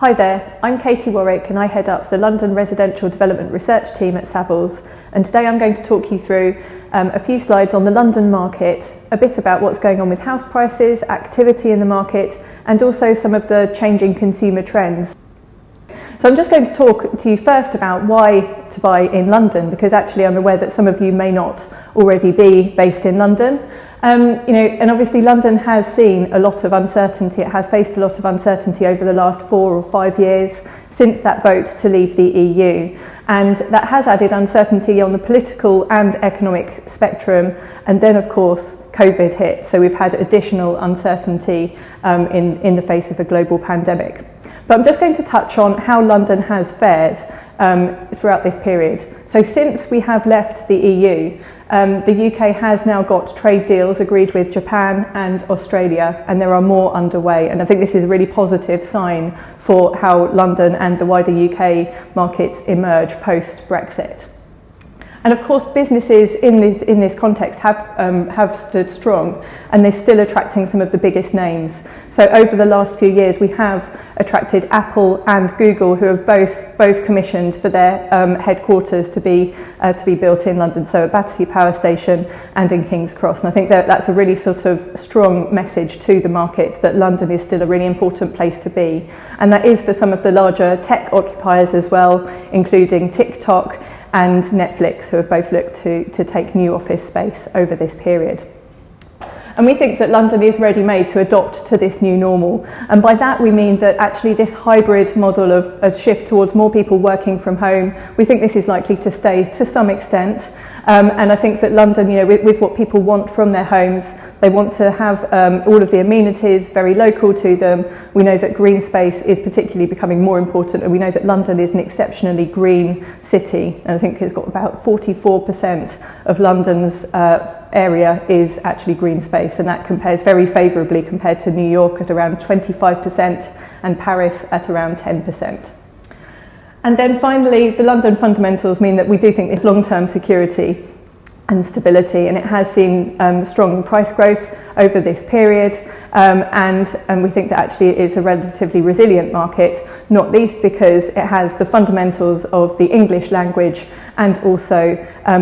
Hi there, I'm Katie Warwick and I head up the London Residential Development Research Team at Savills, and today I'm going to talk you through a few slides on the London market, a bit about what's going on with house prices, activity in the market, and also some of the changing consumer trends. So I'm just going to talk to you first about why to buy in London, because actually I'm aware that some of you may not already be based in London. And obviously London has seen a lot of uncertainty. It has faced a lot of uncertainty over the last 4 or 5 years since that vote to leave the EU. And that has added uncertainty on the political and economic spectrum. And then, of course, COVID hit. So we've had additional uncertainty in the face of a global pandemic. But I'm just going to touch on how London has fared throughout this period. So since we have left the EU, the UK has now got trade deals agreed with Japan and Australia, and there are more underway. And I think this is a really positive sign for how London and the wider UK markets emerge post-Brexit. And of course, businesses in this context have stood strong, and they're still attracting some of the biggest names. So over the last few years, we have attracted Apple and Google, who have both commissioned for their headquarters to be built in London, so at Battersea Power Station and in King's Cross. And I think that's a really sort of strong message to the market that London is still a really important place to be. And that is for some of the larger tech occupiers as well, including TikTok and Netflix, who have both looked to take new office space over this period. And we think that London is ready-made to adopt to this new normal. And by that we mean that actually this hybrid model of a shift towards more people working from home, we think this is likely to stay to some extent. And I think that London, with what people want from their homes, they want to have all of the amenities very local to them. We know that green space is particularly becoming more important, and we know that London is an exceptionally green city. And I think it's got about 44% of London's area is actually green space, and that compares very favourably compared to New York at around 25% and Paris at around 10%. And then finally, the London fundamentals mean that we do think it's long-term security and stability, and it has seen strong price growth over this period, and we think that actually it is a relatively resilient market, not least because it has the fundamentals of the English language and also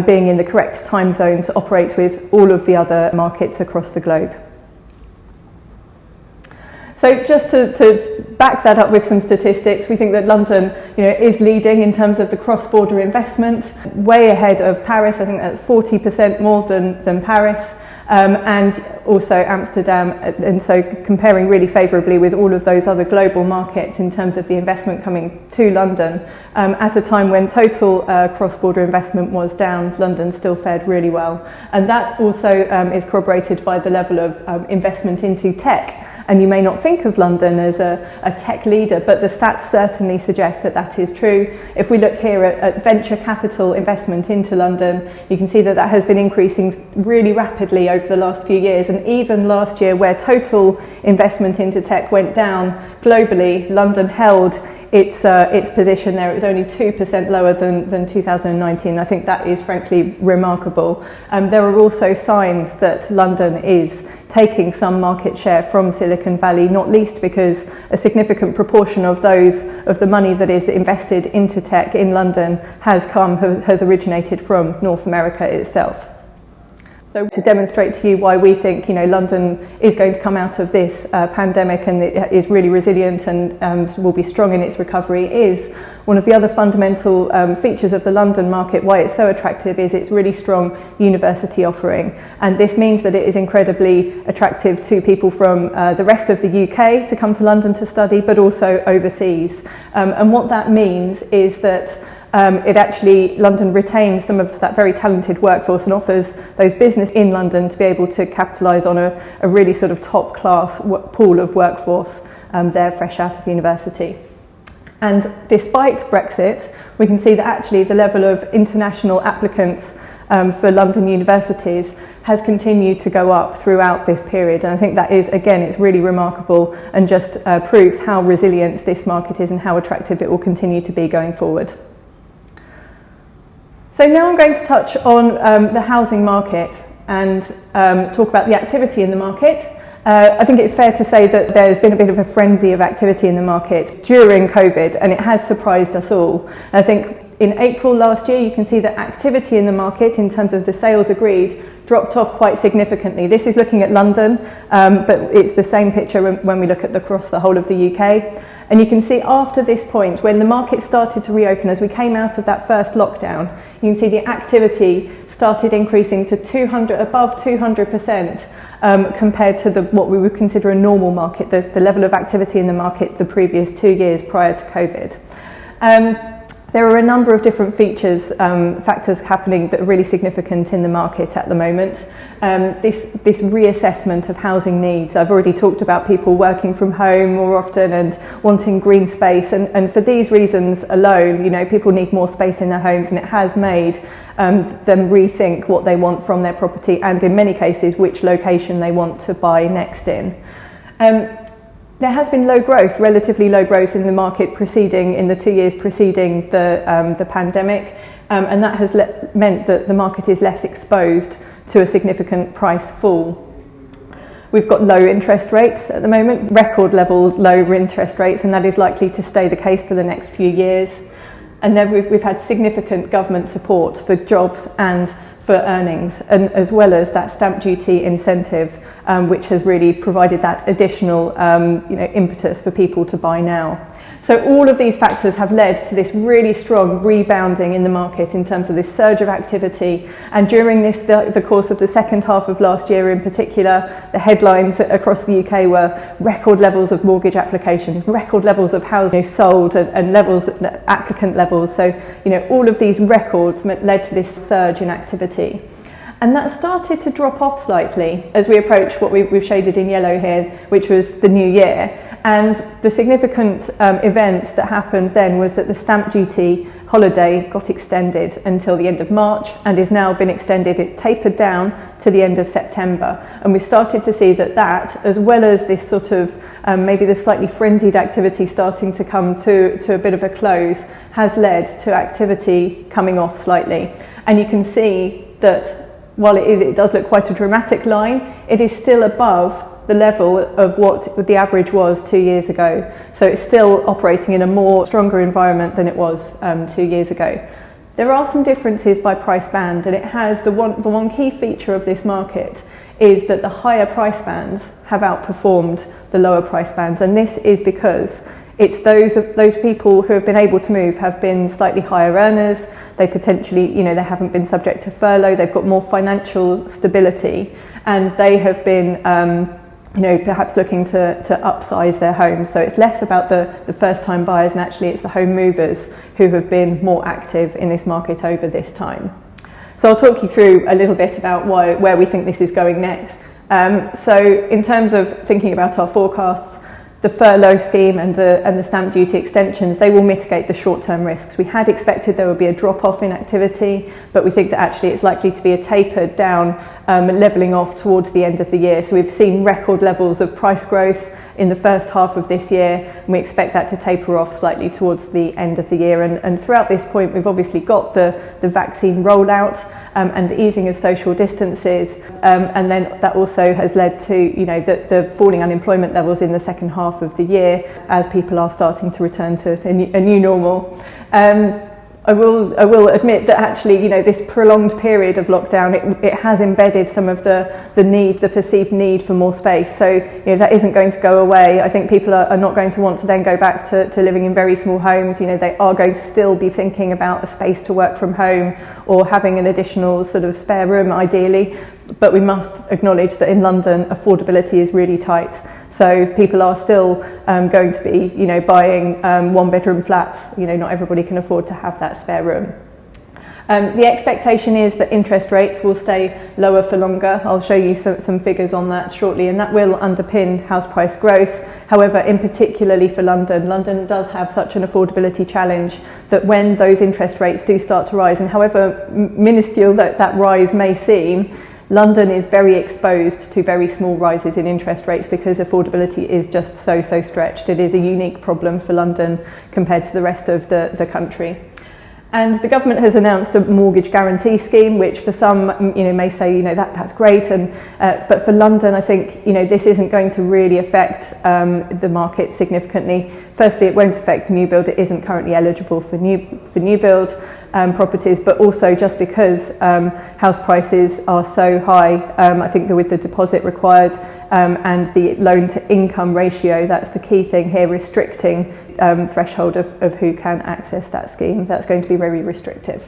being in the correct time zone to operate with all of the other markets across the globe. So just to back that up with some statistics, we think that London is leading in terms of the cross-border investment, way ahead of Paris. I think that's 40% more than Paris, and also Amsterdam, and so comparing really favourably with all of those other global markets in terms of the investment coming to London. At a time when total cross-border investment was down, London still fared really well. And that also is corroborated by the level of investment into tech. And you may not think of London as a tech leader, but the stats certainly suggest that that is true. If we look here at venture capital investment into London, you can see that has been increasing really rapidly over the last few years. And even last year, where total investment into tech went down globally, London held its position there. It was only 2% lower than 2019. I think that is frankly remarkable. There are also signs that London is taking some market share from Silicon Valley, not least because a significant proportion of the money that is invested into tech in London has originated from North America itself. So to demonstrate to you why we think London is going to come out of this pandemic and it is really resilient and will be strong in its recovery, is one of the other fundamental features of the London market. Why it's so attractive is its really strong university offering, and this means that it is incredibly attractive to people from the rest of the UK to come to London to study, but also overseas. And what that means is that London retains some of that very talented workforce and offers those business in London to be able to capitalise on a really sort of top-class pool of workforce there fresh out of university. And despite Brexit, we can see that actually the level of international applicants for London universities has continued to go up throughout this period. And I think that is, again, it's really remarkable and just proves how resilient this market is and how attractive it will continue to be going forward. So now I'm going to touch on the housing market and talk about the activity in the market. I think it's fair to say that there's been a bit of a frenzy of activity in the market during COVID, and it has surprised us all. I think in April last year, you can see that activity in the market in terms of the sales agreed dropped off quite significantly. This is looking at London, but it's the same picture when we look at across the whole of the UK. And you can see after this point, when the market started to reopen, as we came out of that first lockdown, you can see the activity started increasing to above 200%. Compared to what we would consider a normal market, the level of activity in the market the previous 2 years prior to COVID. There are a number of different factors happening that are really significant in the market at the moment. This reassessment of housing needs. I've already talked about people working from home more often and wanting green space, and for these reasons alone, people need more space in their homes, and it has made them rethink what they want from their property, and in many cases which location they want to buy next in. There has been relatively low growth in the market in the 2 years preceding the pandemic, and that has meant that the market is less exposed to a significant price fall. We've got low interest rates at the moment, record level low interest rates, and that is likely to stay the case for the next few years. And then we've had significant government support for jobs and for earnings, and as well as that stamp duty incentive, which has really provided that additional impetus for people to buy now. So all of these factors have led to this really strong rebounding in the market in terms of this surge of activity. And during the course of the second half of last year in particular, the headlines across the UK were record levels of mortgage applications, record levels of housing sold, and applicant levels. So, all of these records led to this surge in activity. And that started to drop off slightly as we approach what we've shaded in yellow here, which was the new year. And the significant event that happened then was that the stamp duty holiday got extended until the end of March and has now been extended. It tapered down to the end of September. And we started to see that as well as this sort of maybe the slightly frenzied activity starting to come to a bit of a close, has led to activity coming off slightly. And you can see that while it does look quite a dramatic line, it is still above the level of what the average was 2 years ago. So it's still operating in a more stronger environment than it was 2 years ago. There are some differences by price band, and it has the one key feature of this market is that the higher price bands have outperformed the lower price bands, and this is because it's those people who have been able to move have been slightly higher earners. They potentially, they haven't been subject to furlough. They've got more financial stability, and they have been, perhaps looking to upsize their homes. So it's less about the first-time buyers, and actually it's the home movers who have been more active in this market over this time. So I'll talk you through a little bit about where we think this is going next. So in terms of thinking about our forecasts, the furlough scheme and the stamp duty extensions, they will mitigate the short-term risks. We had expected there would be a drop-off in activity, but we think that actually it's likely to be a tapered down, levelling off towards the end of the year. So we've seen record levels of price growth in the first half of this year, and we expect that to taper off slightly towards the end of the year. And throughout this point, we've obviously got the vaccine rollout and the easing of social distances, and then that also has led to the falling unemployment levels in the second half of the year as people are starting to return to a new normal. I will admit that actually, this prolonged period of lockdown, it has embedded some of the perceived need for more space. So, that isn't going to go away. I think people are not going to want to then go back to living in very small homes. They are going to still be thinking about a space to work from home or having an additional sort of spare room, ideally. But we must acknowledge that in London, affordability is really tight. So people are still going to be, buying one-bedroom flats. Not everybody can afford to have that spare room. The expectation is that interest rates will stay lower for longer. I'll show you some figures on that shortly, and that will underpin house price growth. However, in particularly for London, London does have such an affordability challenge that when those interest rates do start to rise, and however minuscule that rise may seem, London is very exposed to very small rises in interest rates because affordability is just so stretched. It is a unique problem for London compared to the rest of the country. And the government has announced a mortgage guarantee scheme, which for some, may say, that's great. But for London, I think, this isn't going to really affect the market significantly. Firstly, it won't affect new build. It isn't currently eligible for new build properties, but also just because house prices are so high, I think that with the deposit required and the loan to income ratio, that's the key thing here, restricting threshold of who can access that scheme. That's going to be very restrictive.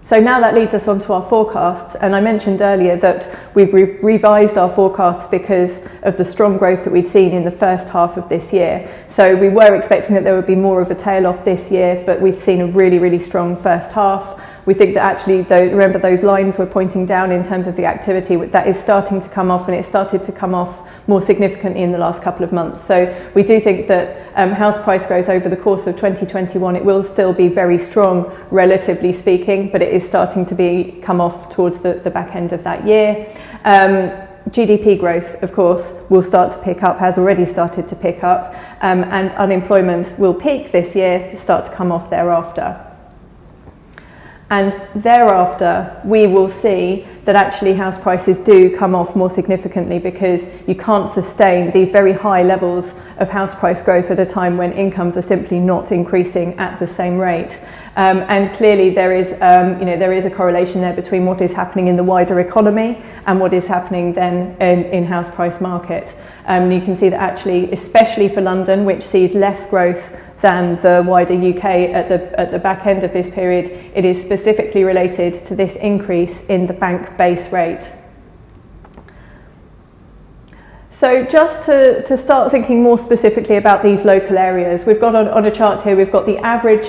So now that leads us on to our forecasts, and I mentioned earlier that we've revised our forecasts because of the strong growth that we'd seen in the first half of this year. So we were expecting that there would be more of a tail off this year, but we've seen a really, really strong first half. We think that actually, remember those lines were pointing down in terms of the activity, that is starting to come off, and it started to come off more significantly in the last couple of months. So we do think that house price growth over the course of 2021, it will still be very strong, relatively speaking, but it is starting to come off towards the back end of that year. GDP growth, of course, will start to pick up, has already started to pick up, and unemployment will peak this year, start to come off thereafter. And thereafter, we will see that actually house prices do come off more significantly, because you can't sustain these very high levels of house price growth at a time when incomes are simply not increasing at the same rate. And clearly there is a correlation there between what is happening in the wider economy and what is happening then in house price market. You can see that actually, especially for London, which sees less growth than the wider UK at the back end of this period, it is specifically related to this increase in the bank base rate. So just to start thinking more specifically about these local areas, we've got on a chart here, we've got the average,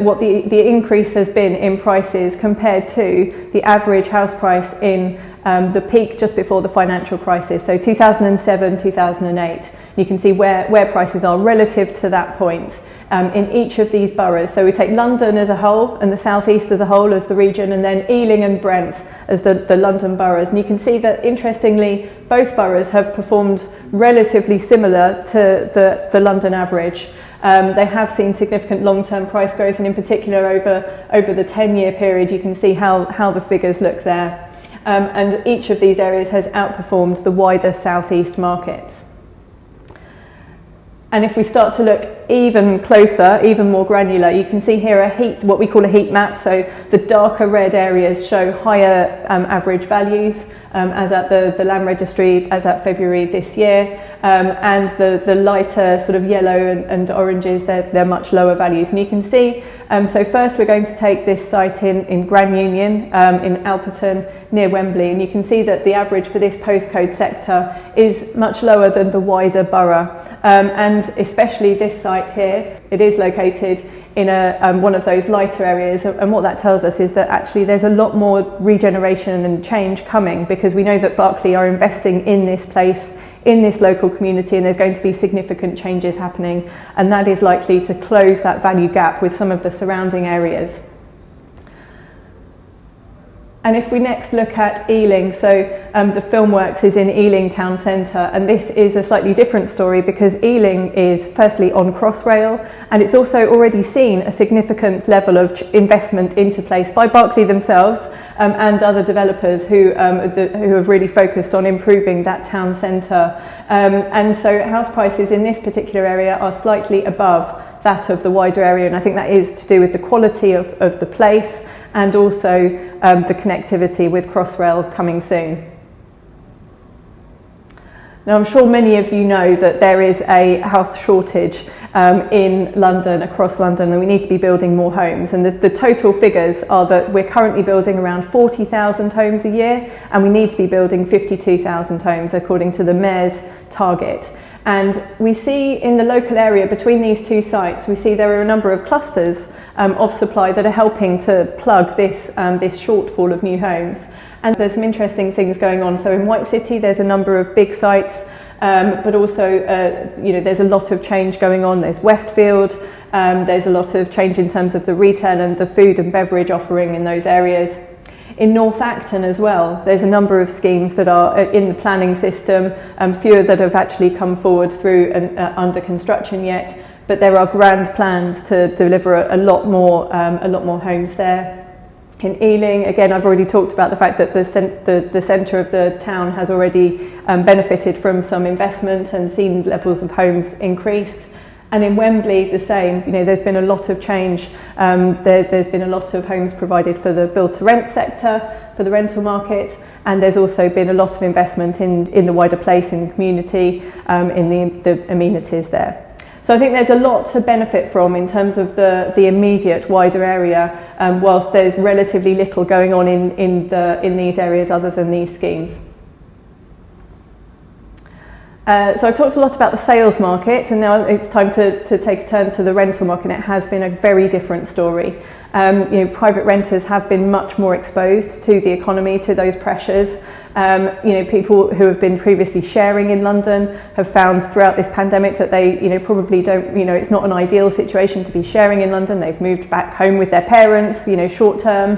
what the increase has been in prices compared to the average house price in the peak just before the financial crisis, so 2007, 2008. You can see where prices are relative to that point in each of these boroughs. So we take London as a whole and the South East as a whole as the region, and then Ealing and Brent as the London boroughs. And you can see that, interestingly, both boroughs have performed relatively similar to the London average. They have seen significant long-term price growth, and in particular over the 10-year period, you can see how the figures look there. And each of these areas has outperformed the wider South East markets. And if we start to look even closer, even more granular, you can see here what we call a heat map. So the darker red areas show higher average values as at the Land Registry as at February this year, and the lighter sort of yellow and oranges, they're much lower values. And you can see, so first we're going to take this site in Grand Union in Alperton near Wembley, and you can see that the average for this postcode sector is much lower than the wider borough. And especially this site here, it is located in one of those lighter areas, and what that tells us is that actually there's a lot more regeneration and change coming, because we know that Berkeley are investing in this place, in this local community, and there's going to be significant changes happening, and that is likely to close that value gap with some of the surrounding areas. And if we next look at Ealing, so the Filmworks is in Ealing town centre, and this is a slightly different story because Ealing is firstly on Crossrail, and it's also already seen a significant level of investment into place by Berkeley themselves and other developers who have really focused on improving that town centre. And so house prices in this particular area are slightly above that of the wider area, and I think that is to do with the quality of the place and also the connectivity with Crossrail coming soon. Now, I'm sure many of you know that there is a house shortage in London, across London, and we need to be building more homes. And the total figures are that we're currently building around 40,000 homes a year, and we need to be building 52,000 homes according to the Mayor's target. And we see in the local area between these two sites, we see there are a number of clusters of supply that are helping to plug this shortfall of new homes. And there's some interesting things going on. So in White City, there's a number of big sites, but also there's a lot of change going on. There's Westfield, there's a lot of change in terms of the retail and the food and beverage offering in those areas. In North Acton as well, there's a number of schemes that are in the planning system, fewer that have actually come forward through and under construction yet. but there are grand plans to deliver a lot more homes there. In Ealing, again, I've already talked about the fact that the centre of the town has already benefited from some investment and seen levels of homes increased. And in Wembley, the same. You know, there's been a lot of change. There's been a lot of homes provided for the build-to-rent sector, for the rental market, and there's also been a lot of investment in the wider place, in the community, in the amenities there. So I think there's a lot to benefit from in terms of the immediate wider area, whilst there's relatively little going on in these areas other than these schemes. So I've talked a lot about the sales market, and now it's time to take a turn to the rental market. It has been a very different story. You know, private renters have been much more exposed to the economy, to those pressures. You know, people who have been previously sharing in London have found throughout this pandemic that they, you know, probably don't, you know, it's not an ideal situation to be sharing in London. They've moved back home with their parents, you know, short term.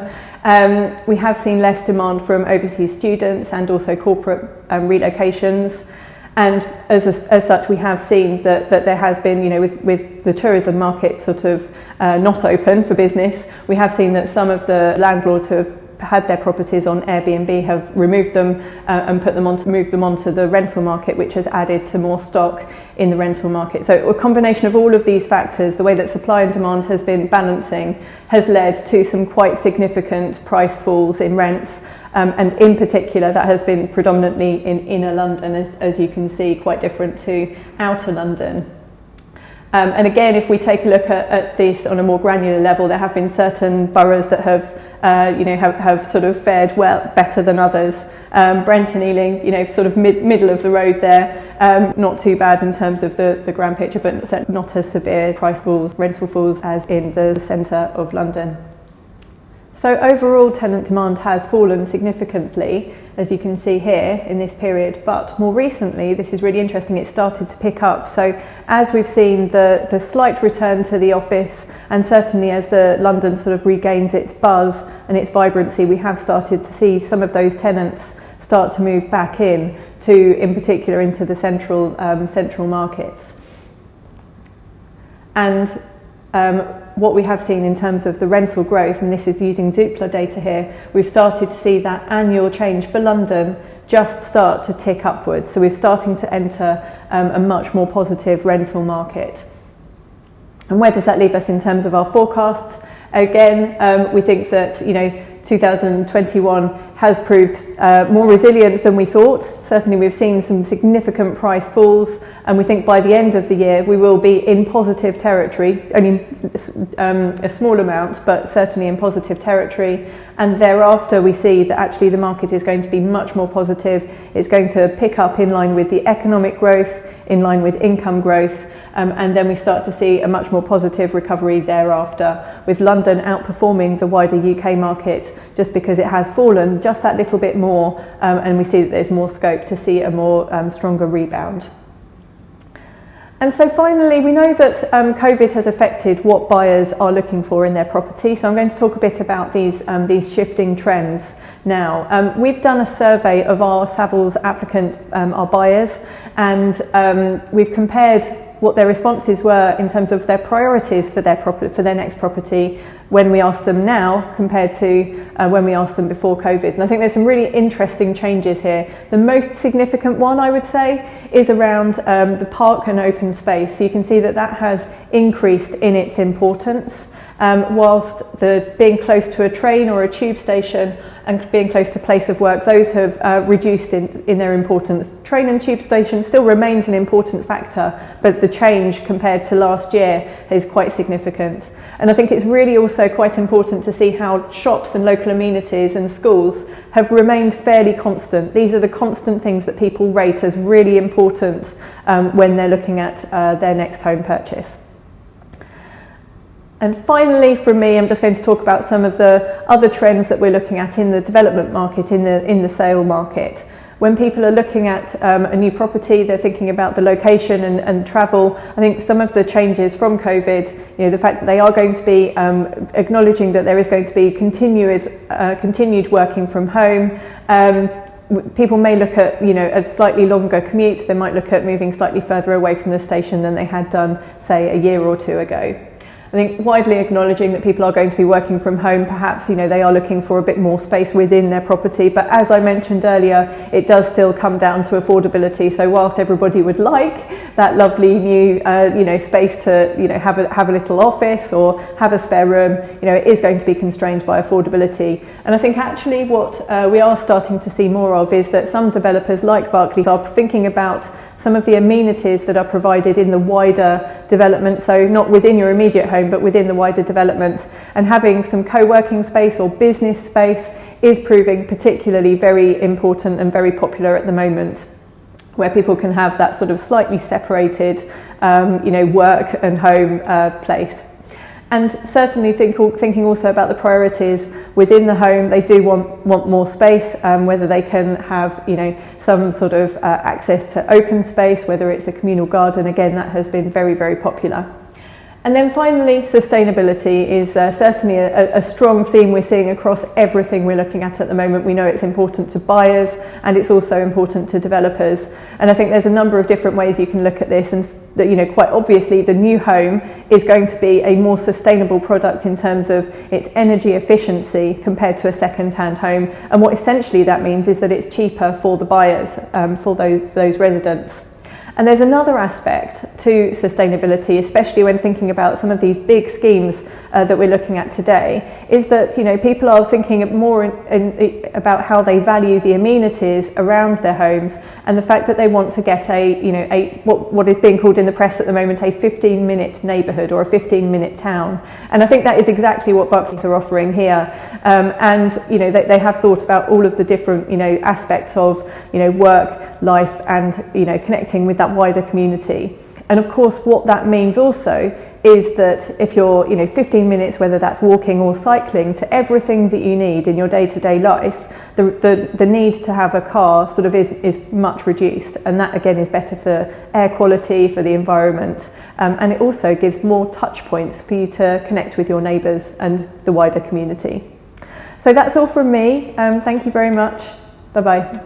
We have seen less demand from overseas students and also corporate relocations. And as such, we have seen that there has been, you know, with the tourism market sort of not open for business, we have seen that some of the landlords who have had their properties on Airbnb have removed them and moved them onto the rental market, which has added to more stock in the rental market. So a combination of all of these factors, the way that supply and demand has been balancing, has led to some quite significant price falls in rents. And in particular, that has been predominantly in inner London, as you can see, quite different to outer London. And again, if we take a look at this on a more granular level, there have been certain boroughs that have sort of fared better than others. Brent and Ealing, you know, sort of middle of the road there, not too bad in terms of the grand picture, but not as severe price falls, rental falls as in the centre of London. So overall tenant demand has fallen significantly, as you can see here in this period, but more recently, this is really interesting, it started to pick up. So as we've seen the slight return to the office, and certainly as the London sort of regains its buzz and its vibrancy, we have started to see some of those tenants start to move back in particular into the central markets. And what we have seen in terms of the rental growth, and this is using Zoopla data here, we've started to see that annual change for London just start to tick upwards. So we're starting to enter a much more positive rental market. And where does that leave us in terms of our forecasts? Again, we think that, you know, 2021 has proved more resilient than we thought. Certainly we've seen some significant price falls, and we think by the end of the year we will be in positive territory, only a small amount, but certainly in positive territory. And thereafter we see that actually the market is going to be much more positive. It's going to pick up in line with the economic growth, in line with income growth, and then we start to see a much more positive recovery thereafter, with London outperforming the wider UK market just because it has fallen just that little bit more, and we see that there's more scope to see a more stronger rebound. And so finally, we know that COVID has affected what buyers are looking for in their property, so I'm going to talk a bit about these shifting trends now. We've done a survey of our Savills applicant, our buyers, and we've compared what their responses were in terms of their priorities for their next property when we asked them now compared to when we asked them before COVID. And I think there's some really interesting changes here. The most significant one, I would say, is around the park and open space. So you can see that that has increased in its importance, whilst being close to a train or a tube station and being close to place of work, those have reduced in their importance. Train and tube station still remains an important factor, but the change compared to last year is quite significant. And I think it's really also quite important to see how shops and local amenities and schools have remained fairly constant. These are the constant things that people rate as really important when they're looking at their next home purchase. And finally, for me, I'm just going to talk about some of the other trends that we're looking at in the development market, in the sale market. When people are looking at a new property, they're thinking about the location and travel. I think some of the changes from COVID, you know, the fact that they are going to be acknowledging that there is going to be continued working from home, people may look at, a slightly longer commute. They might look at moving slightly further away from the station than they had done, say, a year or two ago. I think widely acknowledging that people are going to be working from home, perhaps, they are looking for a bit more space within their property. But as I mentioned earlier, it does still come down to affordability. So whilst everybody would like that lovely new, space to, have a little office or have a spare room, it is going to be constrained by affordability. And I think actually what we are starting to see more of is that some developers like Berkeley are thinking about some of the amenities that are provided in the wider development, so not within your immediate home, but within the wider development. And having some co-working space or business space is proving particularly very important and very popular at the moment, where people can have that sort of slightly separated, work and home place. And certainly thinking also about the priorities within the home. They do want more space, whether they can have some sort of access to open space, whether it's a communal garden. Again, that has been very, very popular. And then finally, sustainability is certainly a strong theme we're seeing across everything we're looking at the moment. We know it's important to buyers and it's also important to developers. And I think there's a number of different ways you can look at this, and that, quite obviously the new home is going to be a more sustainable product in terms of its energy efficiency compared to a second-hand home. And what essentially that means is that it's cheaper for the buyers, for those residents. And there's another aspect to sustainability, especially when thinking about some of these big schemes that we're looking at today, is that people are thinking more about how they value the amenities around their homes, and the fact that they want to get what is being called in the press at the moment a 15-minute neighbourhood or a 15-minute town. And I think that is exactly what Berkeley are offering here. And they have thought about all of the different aspects of work, life, and connecting with that wider community. And of course, what that means also is that if you're 15 minutes, whether that's walking or cycling, to everything that you need in your day-to-day life, the need to have a car sort of is much reduced, and that again is better for air quality, for the environment, and it also gives more touch points for you to connect with your neighbours and the wider community. So that's all from me. Thank you very much. Bye-bye.